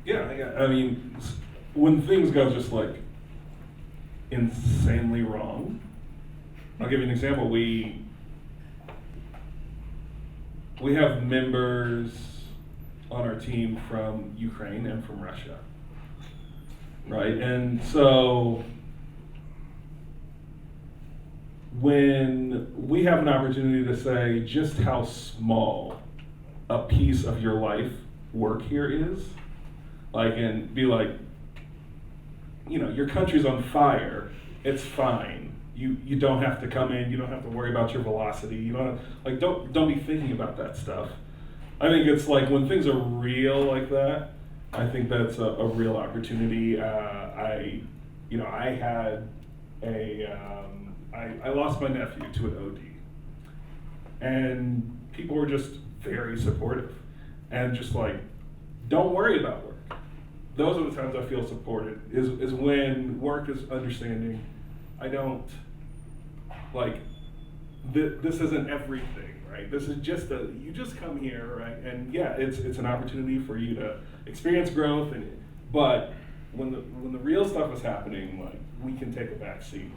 Yeah, I mean, when things go just like insanely wrong, I'll give you an example. We have members on our team from Ukraine and from Russia, right? And so when we have an opportunity to say just how small a piece of your life work here is, like, and be like, you know, your country's on fire, it's fine. You don't have to come in, you don't have to worry about your velocity, you don't like don't be thinking about that stuff. I think it's like when things are real like that, I think that's a real opportunity. I had I lost my nephew to an OD, and people were just very supportive and just like, don't worry about work. Those are the times I feel supported, is when work is understanding. I don't, like, this isn't everything, right? This is just you just come here, right? And yeah, it's an opportunity for you to experience growth, but when the real stuff is happening, like, we can take a back seat.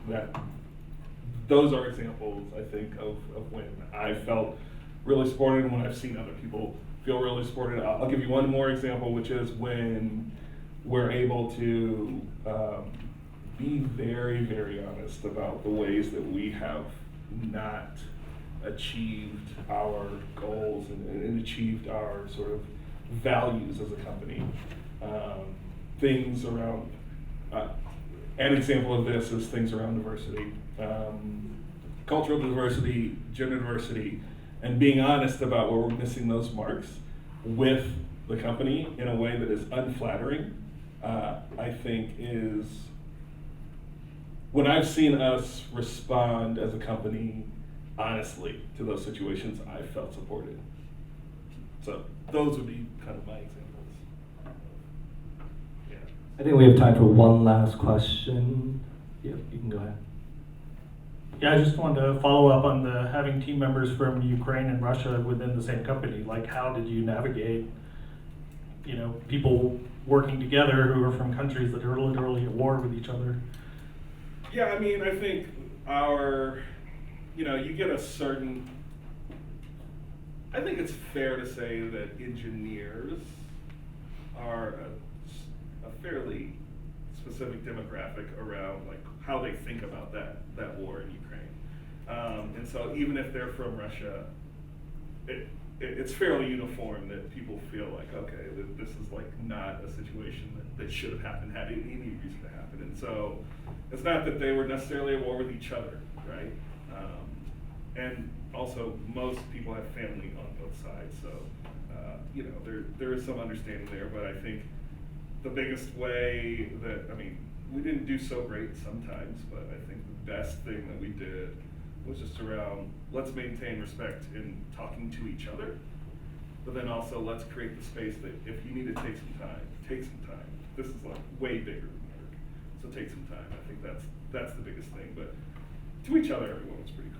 Those are examples, I think, of when I felt really supported and when I've seen other people feel really supported. I'll give you one more example, which is when we're able to be very, very honest about the ways that we have not achieved our goals and achieved our sort of values as a company. Things around, an example of this is things around diversity, cultural diversity, gender diversity, and being honest about where we're missing those marks with the company in a way that is unflattering. I think is when I've seen us respond as a company honestly to those situations, I felt supported. So those would be kind of my examples. Yeah. I think we have time for one last question. Yep, you can go ahead. Yeah, I just wanted to follow up on the having team members from Ukraine and Russia within the same company. Like, how did you navigate, you know, people working together who are from countries that are literally at war with each other? Yeah, I mean, I think you get a certain, I think it's fair to say that engineers are a fairly specific demographic around like how they think about that war in Ukraine. And so even if they're from Russia, it's fairly uniform that people feel like, okay, this is like not a situation that should have happened had any reason to happen. And so it's not that they were necessarily at war with each other, right? And also most people have family on both sides, so there is some understanding there. But I think the biggest way that, I mean, we didn't do so great sometimes, but I think the best thing that we did was just around, let's maintain respect in talking to each other, but then also let's create the space that if you need to take some time, take some time. This is like way bigger than work, so take some time. I think that's the biggest thing, but to each other, everyone was pretty cool.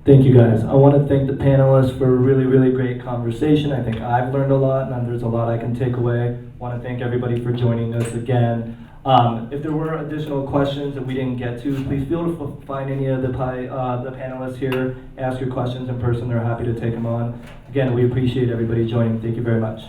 Thank you guys. I want to thank the panelists for a really, really great conversation. I think I've learned a lot, and there's a lot I can take away. I want to thank everybody for joining us again. If there were additional questions that we didn't get to, please feel free to find any of the panelists here, ask your questions in person. They're happy to take them on. Again, we appreciate everybody joining. Thank you very much.